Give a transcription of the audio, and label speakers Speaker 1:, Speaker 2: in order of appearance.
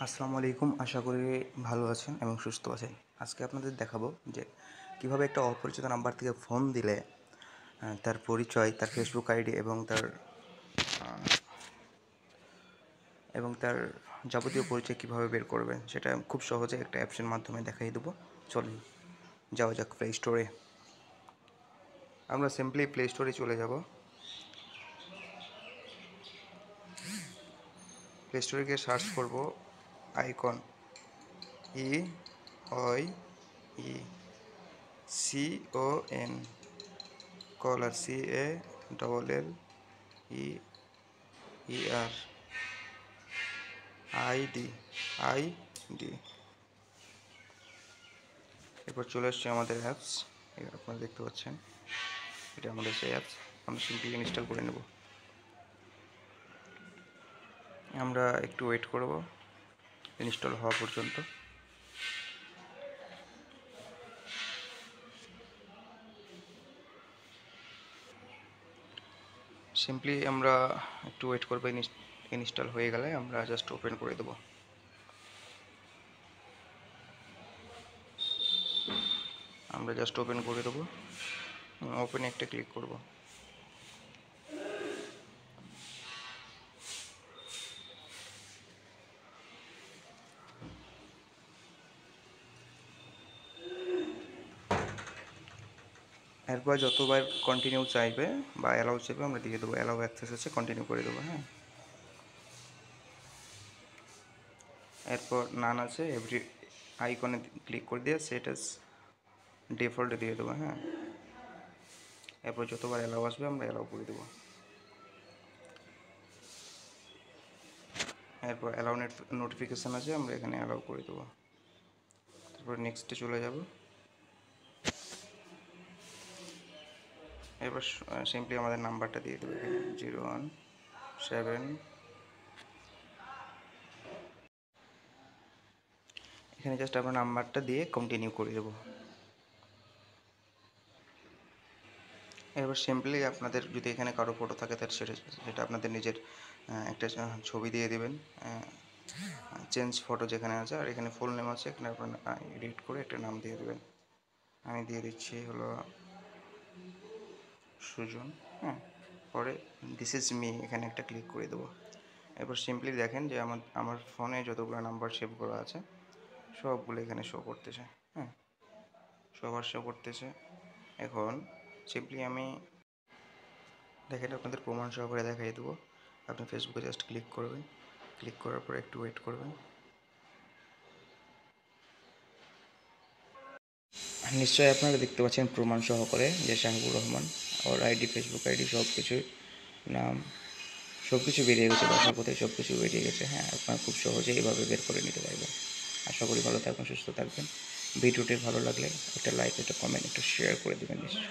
Speaker 1: আসসালামু আলাইকুম। আশা করি ভালো আছেন এবং সুস্থ আছেন। আজকে আপনাদের দেখাবো যে কীভাবে একটা অপরিচিত নাম্বার থেকে ফোন দিলে তার পরিচয়, তার ফেসবুক আইডি এবং তার যাবতীয় পরিচয় কীভাবে বের করবেন সেটা খুব সহজে একটা অ্যাপসের মাধ্যমে দেখাই দেবো। চলুন যাওয়া যাক প্লে স্টোরে। আমরা সিম্পলি প্লে স্টোরে চলে যাব। প্লে স্টোরে গিয়ে সার্চ করব আইকন, IOICON, কলার, CALLER, আইডি। এরপর চলে আসছে আমাদের অ্যাপস। আপনারা দেখতে পাচ্ছেন এটা আমাদের সেই অ্যাপস। আমরা সিম্পলি ইনস্টল করে নেব। আমরা একটু ওয়েট করব ইনস্টল হওয়া পর্যন্ত। সিম্পলি আমরা একটু ওয়েট করব। ইনস্টল হয়ে গেলে আমরা জাস্ট ওপেন করে দেব। ওপেনে একটা ক্লিক করব। এরপর যতবার কন্টিনিউ চাইবে বা অ্যালাউ চাইবে আমরা দিয়ে দেবো। অ্যালাউ অ্যাক্সেস আছে, কন্টিনিউ করে দেবো। হ্যাঁ, এরপর নান আছে, এভরি আইকনে ক্লিক করে দিয়ে সেট অ্যাজ ডিফল্টে দিয়ে দেবো। হ্যাঁ, এরপর যতবার অ্যালাউ আসবে আমরা অ্যালাউ করে দেবো। এরপর অ্যালাউ নোটিফিকেশান আছে, আমরা এখানে অ্যালাউ করে দেবো। তারপর নেক্সটে চলে যাব। এরপর সিম্পলি আমাদের নাম্বারটা দিয়ে দেবো এখানে 017। এখানে জাস্ট আমরা নাম্বারটা দিয়ে কন্টিনিউ করে দেবো। এবার সিম্পলি আপনাদের যদি এখানে কারো ফটো থাকে তার সেটা আপনাদের নিজের একটা ছবি দিয়ে দেবেন। চেঞ্জ ফটো যেখানে আছে, আর এখানে ফুল নেম আছে, এখানে আপনার এডিট করে একটা নাম দিয়ে দেবেন। আমি দিয়ে দিচ্ছি হলো সুজন। হ্যাঁ, পরে দিস ইজ মি, এখানে একটা ক্লিক করে দেবো। এরপর সিম্পলি দেখেন যে আমার ফোনে যতগুলো নাম্বার সেভ করা আছে সবগুলো এখানে শো করতেছে। হ্যাঁ, সবার শো করতেছে। এখন সিম্পলি আমি দেখেন আপনাদের প্রমাণ সহকারে দেখাই দেবো। আপনি ফেসবুকে জাস্ট ক্লিক করবেন, ক্লিক করার পর একটু ওয়েট করবেন। নিশ্চয়ই আপনারা দেখতে পাচ্ছেন প্রমাণ সহকারে যে শাহাবুর রহমান ওর আইডি, ফেসবুক আইডি সব কিছু, নাম সব কিছু বেরিয়ে গেছে, বাসা কোথায় সব কিছু বেরিয়ে গেছে। হ্যাঁ, আপনারা খুব সহজেই এইভাবে বের করে নিতে পারবেন। আশা করি ভালো থাকবেন, সুস্থ থাকবেন। ভিডিওটি ভালো লাগলে একটা লাইক, একটা কমেন্ট, একটা শেয়ার করে দেবেন নিশ্চয়ই।